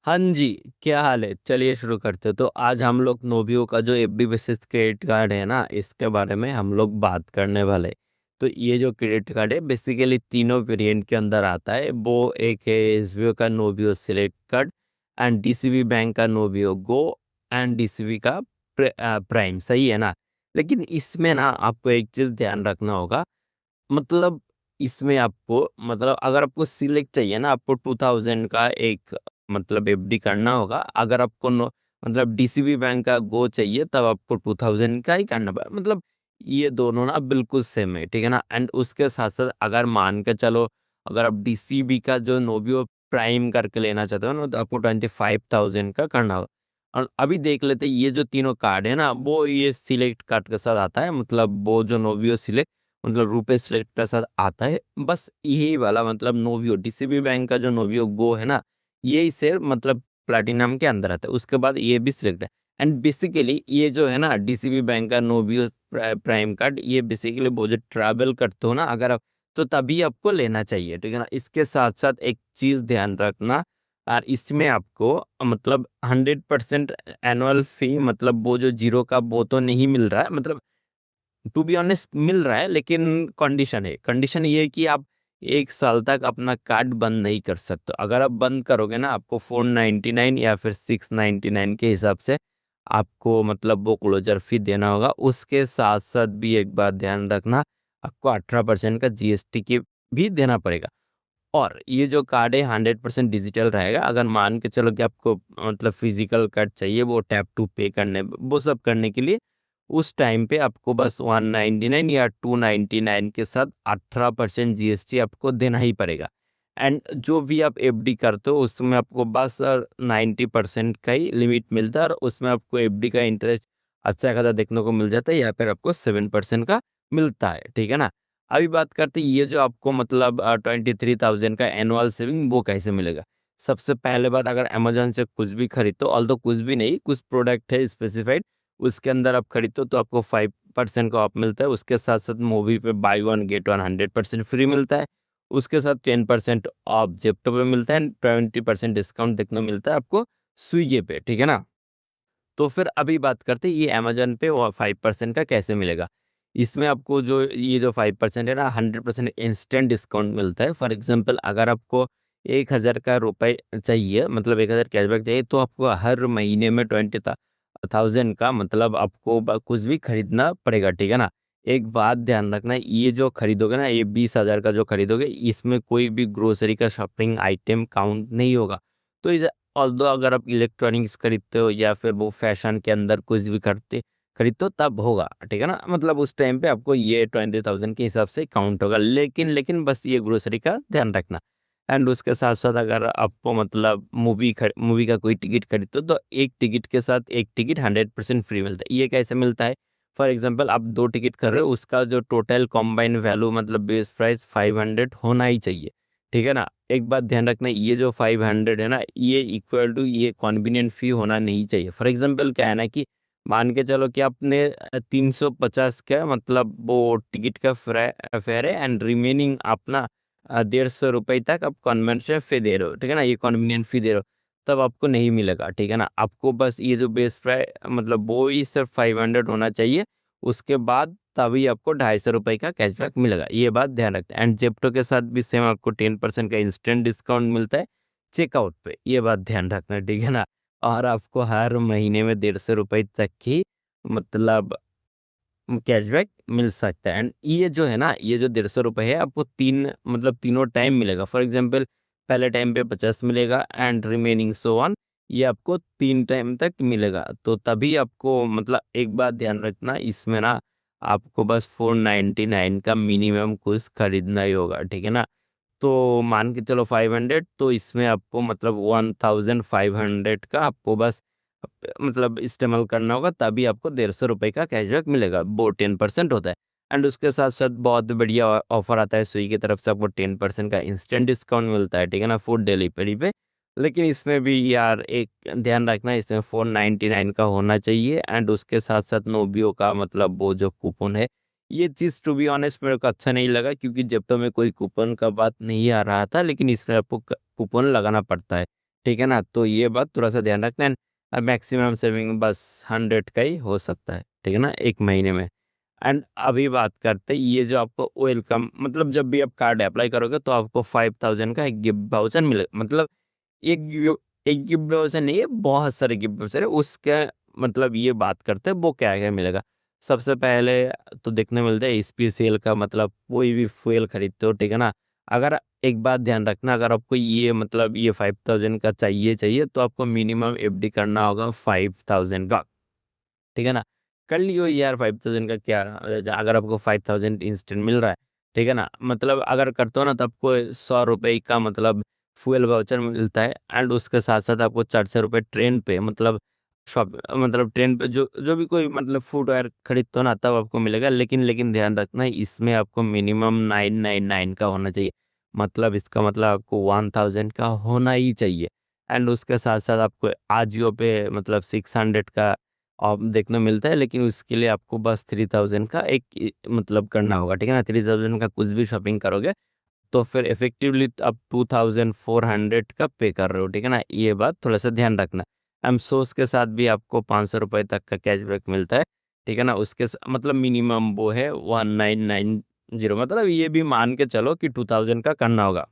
हाँ जी, क्या हाल है? चलिए शुरू करते हैं। तो आज हम लोग नोबियो का जो एफडी बेसिस क्रेडिट कार्ड है ना, इसके बारे में हम लोग बात करने वाले हैं। तो ये जो क्रेडिट कार्ड है बेसिकली तीनों वेरिएंट के अंदर आता है। वो एक है एसबीओ का Niyo select card and DCB bank का नोबियो गो एंड डीसीबी का प्राइम, सही है ना? लेकिन इसमें ना आपको एक चीज़ ध्यान रखना होगा। मतलब इसमें आपको मतलब अगर आपको सिलेक्ट चाहिए ना, आपको 2000 का एक मतलब एफडी करना होगा। अगर आपको मतलब डीसीबी बैंक का गो चाहिए तब आपको 2000 का ही करना पड़ेगा। मतलब ये दोनों ना बिल्कुल सेम है, ठीक है ना? एंड उसके साथ साथ अगर मान के चलो, अगर आप डीसीबी का जो नोबियो प्राइम करके लेना चाहते हो ना, तो आपको 25,000 का करना होगा। और अभी देख लेते हैं, ये जो तीनों कार्ड है ना, वो ये सिलेक्ट कार्ड के साथ आता है। मतलब वो जो नोबियो सिलेक्ट मतलब रुपए सिलेक्ट के साथ आता है। बस यही वाला मतलब नोवियो डीसीबी बैंक का जो नोवियो गो है ना, यही शेयर मतलब प्लैटिनम के अंदर आता है। उसके बाद ये भी सिलेक्ट है। एंड बेसिकली ये जो है ना डीसीबी बैंक का नोवियो प्राइम कार्ड, ये बेसिकली वो जो ट्रैवल करते हो ना अगर आप, तो तभी आपको लेना चाहिए, ठीक है ना? इसके साथ साथ एक चीज ध्यान रखना, और इसमें आपको मतलब 100% एनुअल फी, मतलब वो जो जीरो का वो तो नहीं मिल रहा है। मतलब टू बी ऑनेस्ट मिल रहा है, लेकिन कंडीशन ये है कि आप 1 साल तक अपना कार्ड बंद नहीं कर सकते। अगर आप बंद करोगे ना, आपको 499 या फिर 699 के हिसाब से आपको मतलब वो क्लोजर फी देना होगा। उसके साथ साथ भी एक बात ध्यान रखना, आपको 18% का जीएसटी की भी देना पड़ेगा। और ये जो कार्ड है 100% डिजिटल रहेगा। अगर मान के चलो कि आपको मतलब फिजिकल कार्ड चाहिए, वो टैप टू पे करने, वो सब करने के लिए उस टाइम पे आपको बस 199 या 299 के साथ 18% जीएसटी आपको देना ही पड़ेगा। एंड जो भी आप एफडी करते हो उसमें आपको बस 90% का ही लिमिट मिलता है, और उसमें आपको एफडी का इंटरेस्ट अच्छा खासा देखने को मिल जाता है, या फिर आपको 7% का मिलता है, ठीक है ना? अभी बात करते हैं ये जो आपको मतलब 23,000 का एनुअल सेविंग वो कैसे मिलेगा। सबसे पहले बात, अगर अमेजोन से कुछ भी खरीदते हो, ऑल्दो कुछ भी नहीं, कुछ प्रोडक्ट है स्पेसिफाइड, उसके अंदर आप खरीदते हो तो आपको 5% का ऑफ मिलता है। उसके साथ साथ मूवी पे by one get one 100% free मिलता है। उसके साथ 10% ऑफ जेप्टो पे मिलता है, 20% डिस्काउंट देखने को मिलता है आपको स्विगी पे, ठीक है ना? तो फिर अभी बात करते हैं ये अमेज़न पे वो 5% का कैसे मिलेगा। इसमें आपको जो ये जो 5% है ना, 100% इंस्टेंट डिस्काउंट मिलता है। फॉर एग्ज़ाम्पल अगर आपको 1000 का रुपए चाहिए, मतलब 1000 कैशबैक चाहिए, तो आपको हर महीने में 20,000 का मतलब आपको कुछ भी खरीदना पड़ेगा, ठीक है ना? एक बात ध्यान रखना, ये जो खरीदोगे ना, ये 20,000 का जो खरीदोगे, इसमें कोई भी ग्रोसरी का शॉपिंग आइटम काउंट नहीं होगा। तो इस ऑल्दो अगर आप इलेक्ट्रॉनिक्स खरीदते हो या फिर वो फैशन के अंदर कुछ भी खरीदते हो तब होगा, ठीक है ना? मतलब उस टाइम पे आपको ये 20,000 के हिसाब से काउंट होगा। लेकिन बस ये ग्रोसरी का ध्यान रखना। एंड उसके साथ साथ अगर आपको मतलब मूवी का कोई टिकट खरीदते हो, तो एक टिकट के साथ एक टिकट 100% फ्री मिलता है। ये कैसे मिलता है? फॉर एग्जाम्पल आप 2 टिकट कर रहे हो, उसका जो टोटल कॉम्बाइन वैल्यू मतलब बेस प्राइस 500 होना ही चाहिए, ठीक है ना? एक बात ध्यान रखना, ये जो 500 है ना, ये इक्वल टू ये कन्वीनिएंट फी होना नहीं चाहिए। फॉर एग्जांपल क्या है ना कि मान के चलो कि आपने 350 का मतलब वो टिकट का फेयर है, एंड रिमेनिंग अपना 150 रुपये तक आप कन्वेंशन फी दे रहे हो, ठीक है ना? ये कन्वीनियंट फी दे रहे हो, तब आपको नहीं मिलेगा, ठीक है ना? आपको बस ये जो बेस प्राइस मतलब वो ही सिर्फ 500 होना चाहिए। उसके बाद तभी आपको 250 रुपये का कैशबैक मिलेगा। ये बात ध्यान रखते हैं। एंड जेप्टो के साथ भी सेम आपको 10% का इंस्टेंट डिस्काउंट मिलता है चेकआउट पे। ये बात ध्यान रखना, ठीक है ना? और आपको हर महीने में 150 रुपये तक की मतलब कैशबैक मिल सकता है। एंड ये जो है ना, ये जो 150 रुपये है आपको मतलब तीनों टाइम मिलेगा। फॉर एग्जाम्पल पहले टाइम पे 50 मिलेगा एंड रिमेनिंग सो ऑन, ये आपको 3 टाइम तक मिलेगा। तो तभी आपको मतलब एक बात ध्यान रखना, इसमें ना आपको बस 499 का मिनिमम कुछ खरीदना ही होगा, ठीक है ना? तो मान के चलो 500, तो इसमें आपको मतलब 1500 का आपको बस मतलब इस्तेमाल करना होगा, तभी आपको 150 रुपये का कैशबैक मिलेगा। वो 10% होता है। एंड उसके साथ साथ बहुत बढ़िया ऑफर आता है स्विगी की तरफ से, आपको 10% का इंस्टेंट डिस्काउंट मिलता है, ठीक है ना, फूड डिलीवरी पे। लेकिन इसमें भी यार एक ध्यान रखना, इसमें 499 का होना चाहिए। एंड उसके साथ साथ नोबियो का मतलब वो जो कूपन है, ये चीज़ टू बी ऑनेस्ट मेरे को अच्छा नहीं लगा, क्योंकि जब तो में कोई कूपन का बात नहीं आ रहा था, लेकिन इसमें आपको कूपन लगाना पड़ता है, ठीक है ना। तो ये बात थोड़ा सा ध्यान रखना है। मैक्सिमम सेविंग बस 100 का ही हो सकता है, ठीक है ना, एक महीने में। एंड अभी बात करते हैं, ये जो आपको वेलकम मतलब जब भी आप कार्ड अप्लाई करोगे तो आपको 5000 का एक गिफ्ट वाउचर मिलेगा। मतलब एक गिफ्ट वाउचर नहीं है, बहुत सारे गिफ्ट वाउचर है उसके। मतलब ये बात करते हैं वो क्या क्या मिलेगा। सबसे पहले तो देखने मिलता है स्पेशल का, मतलब कोई भी फ्यूल खरीदते हो, ठीक है ना। अगर एक बात ध्यान रखना, अगर आपको ये मतलब ये 5000 का चाहिए चाहिए तो आपको मिनिमम एफडी करना होगा 5000 का, ठीक है ना। कर लियो यार 5000 का क्या, अगर आपको 5000 इंस्टेंट मिल रहा है, ठीक है ना, मतलब अगर करते हो ना तो आपको 100 रुपए का मतलब फ्यूल वाउचर मिलता है। एंड उसके साथ साथ आपको 400 रुपये ट्रेन पे मतलब शॉप मतलब ट्रेन पे जो जो भी कोई मतलब फूड वगैरह खरीदते हो ना तब आपको मिलेगा। लेकिन ध्यान रखना इसमें आपको मिनिमम 999 का होना चाहिए। मतलब इसका मतलब आपको 1000 का होना ही चाहिए। एंड उसके साथ साथ आपको आजियो पे मतलब 600 का देखने मिलता है, लेकिन उसके लिए आपको बस 3000 का एक मतलब करना होगा, ठीक है ना। 3000 का कुछ भी शॉपिंग करोगे तो फिर इफेक्टिवली आप 2400 का पे कर रहे हो, ठीक है ना। ये बात थोड़ा सा ध्यान रखना। एम सोर्स के साथ भी आपको 500 रुपये तक का कैशबैक मिलता है, ठीक है ना। मतलब मिनिमम वो है 1990, मतलब ये भी मान के चलो कि 2000 का करना होगा।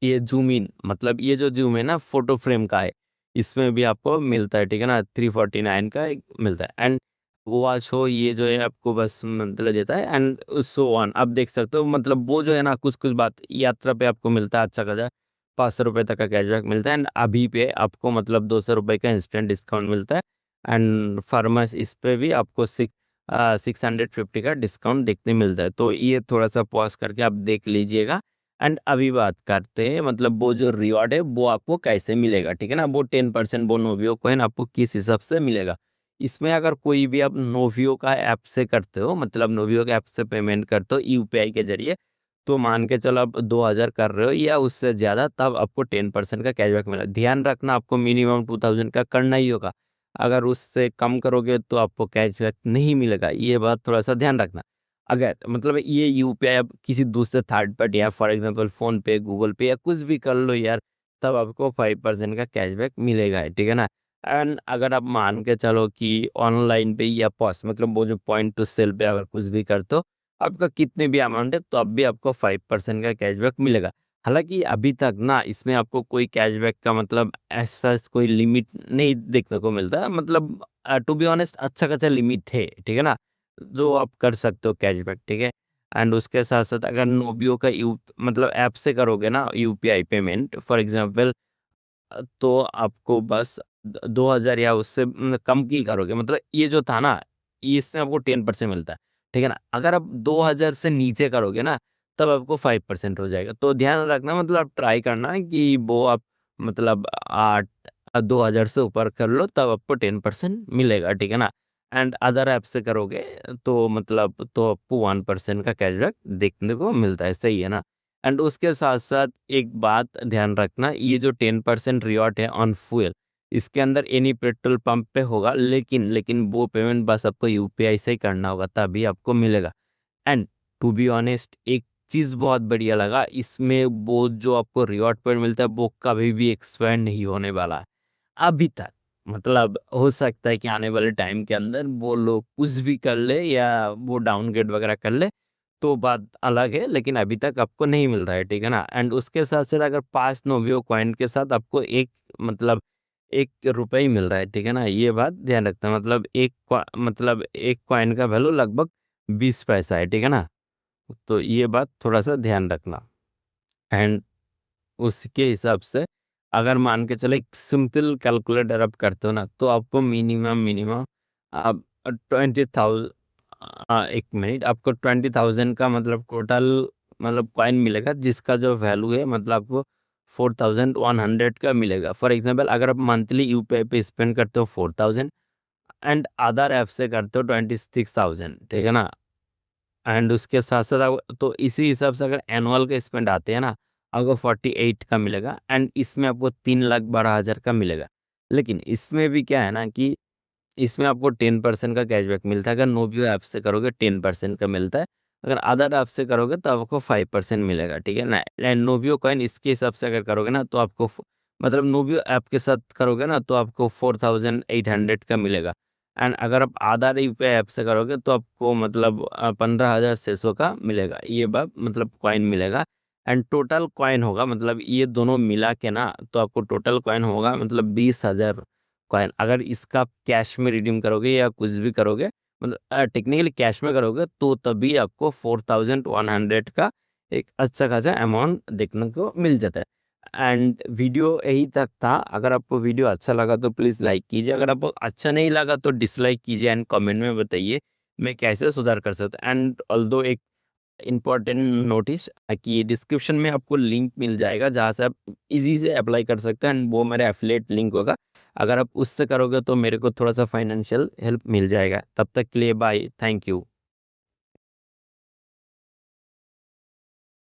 ये ज़ूम इन मतलब ये जो ज़ूम है ना फ़ोटो फ्रेम का है, इसमें भी आपको मिलता है, ठीक है ना, 349 का एक मिलता है। एंड वॉच हो ये जो है आपको बस मतलब देता है एंड सो ऑन। आप देख सकते हो मतलब वो जो है ना कुछ-कुछ बात यात्रा पे आपको मिलता है अच्छा खासा, ₹500 तक का कैशबैक मिलता है। एंड अभी पे आपको मतलब ₹200 का इंस्टेंट डिस्काउंट मिलता है। एंड फार्मर्स इस पे भी आपको 650 का डिस्काउंट देखने मिलता है। तो ये थोड़ा-सा पॉज़ करके आप देख लीजिएगा। एंड अभी बात करते हैं मतलब वो जो रिवॉर्ड है वो आपको कैसे मिलेगा, ठीक है ना। वो 10% वो नोवियो कॉइन आपको किस हिसाब से मिलेगा। इसमें अगर कोई भी आप नोवियो का ऐप से करते हो, मतलब नोवियो के ऐप से पेमेंट करते हो यूपीआई के जरिए, तो मान के चलो आप 2000 कर रहे हो या उससे ज़्यादा, तब आपको 10% का कैशबैक मिलेगा। ध्यान रखना आपको मिनिमम 2000 का करना ही होगा। अगर उससे कम करोगे तो आपको कैशबैक नहीं मिलेगा, ये बात थोड़ा सा ध्यान रखना। अगर मतलब ये यूपीआई आप किसी दूसरे थर्ड पार्टी या फॉर एग्जांपल फ़ोन पे, गूगल पे या कुछ भी कर लो यार, तब आपको 5% का कैशबैक मिलेगा ही, ठीक है ना। एंड अगर आप मान के चलो कि ऑनलाइन पे या पॉस मतलब वो जो पॉइंट टू सेल पे अगर कुछ भी करते हो, आपका कितने भी अमाउंट है तो अब भी आपको 5% का कैशबैक मिलेगा। हालाँकि अभी तक ना इसमें आपको कोई कैशबैक का मतलब ऐसा कोई लिमिट नहीं देखने को मिलता। मतलब टू बी ऑनेस्ट अच्छा खासा लिमिट है, ठीक है ना? जो आप कर सकते हो कैशबैक, ठीक है? एंड उसके साथ-साथ अगर नोबियो का यू मतलब ऐप से करोगे ना यूपीआई पेमेंट फॉर एग्ज़ाम्पल, तो आपको बस 2000 या उससे कम की करोगे, मतलब ये जो था ना, इसमें आपको 10% मिलता है, ठीक है ना? अगर आप 2000 से नीचे करोगे ना, तब आपको 5% हो जाएगा। तो ध्यान रखना मतलब आप ट्राई करना कि वो आप मतलब 2000 से ऊपर कर लो तब आपको 10% मिलेगा, ठीक है ना? एंड अदर ऐप से करोगे तो मतलब तो आपको 1% का कैशबैक देखने को मिलता है, सही है ना? एंड उसके साथ-साथ एक बात ध्यान रखना, ये जो 10% रिवॉर्ड है ऑन फ्यूल, इसके अंदर एनी पेट्रोल पंप पे होगा, लेकिन वो पेमेंट बस आपको यूपीआई से ही करना होगा तभी आपको मिलेगा। एंड टू बी ऑनेस्ट एक चीज़ बहुत बढ़िया लगा इसमें, वो जो आपको रिवॉर्ड पॉइंट मिलता है वो कभी भी एक्सपायर नहीं होने वाला है, अभी तक। मतलब हो सकता है कि आने वाले टाइम के अंदर वो लोग कुछ भी कर ले या वो डाउनग्रेड वगैरह कर ले, तो बात अलग है, लेकिन अभी तक आपको नहीं मिल रहा है, ठीक है ना? एंड उसके साथ-साथ अगर 5 नोवियो कॉइन के साथ आपको एक मतलब ₹1 ही मिल रहा है, ठीक है ना? ये बात ध्यान रखना, मतलब मतलब 1 कॉइन का वैल्यू लगभग 20 पैसा है, ठीक है ना? तो ये बात थोड़ा-सा ध्यान रखना। एंड उसके हिसाब से अगर मान के चलो एक सिंपल कैलकुलेटर आप करते हो ना, तो आपको मिनिमम आप 20,000 1 मिनट आपको 20,000 का मतलब टोटल मतलब कॉइन मिलेगा, जिसका जो वैल्यू है मतलब आपको 4100 का मिलेगा। फॉर एग्ज़ाम्पल अगर आप मंथली यूपीआई पे स्पेंड करते हो 4000 एंड अदर ऐप से करते हो 26,000, ठीक है ना? एंड उसके साथ-साथ आप तो इसी हिसाब से अगर एनुअल के स्पेंड आते हैं ना, आपको 48 का मिलेगा एंड इसमें आपको 3,12,000 का मिलेगा। लेकिन इसमें भी क्या है ना कि इसमें आपको 10% का कैशबैक मिलता है। अगर नोबियो ऐप से करोगे 10% का मिलता है। अगर अदर ऐप से करोगे तो आपको 5% मिलेगा, ठीक है ना? एंड नोबियो कॉइन इसके हिसाब से अगर करोगे ना तो आपको मतलब नोबियो ऐप के साथ करोगे ना तो आपको 4800 का मिलेगा। एंड अगर आप आधार यूपीआई ऐप से करोगे तो आपको मतलब 15,600 का मिलेगा, ये बात मतलब कॉइन मिलेगा। एंड टोटल कॉइन होगा, मतलब ये दोनों मिला के ना तो आपको टोटल कॉइन होगा मतलब 20,000 कॉइन। अगर इसका कैश में रिडीम करोगे या कुछ भी करोगे, मतलब टेक्निकली कैश में करोगे तो तभी आपको 4100 का एक अच्छा खासा अमाउंट देखने को मिल जाता है। एंड वीडियो यही तक था। अगर आपको वीडियो अच्छा लगा तो प्लीज़ लाइक कीजिए, अगर आपको अच्छा नहीं लगा तो डिसलाइक कीजिए एंड कमेंट में बताइए मैं कैसे सुधार कर सकता हूँ। एंड ऑल्दो एक इम्पॉर्टेंट नोटिस कि डिस्क्रिप्शन में आपको लिंक मिल जाएगा जहाँ से आप इजी से अप्लाई कर सकते हैं, एंड वो मेरा एफिलिएट लिंक होगा। अगर आप उससे करोगे तो मेरे को थोड़ा सा फाइनेंशियल हेल्प मिल जाएगा। तब तक के लिए बाय, थैंक यू।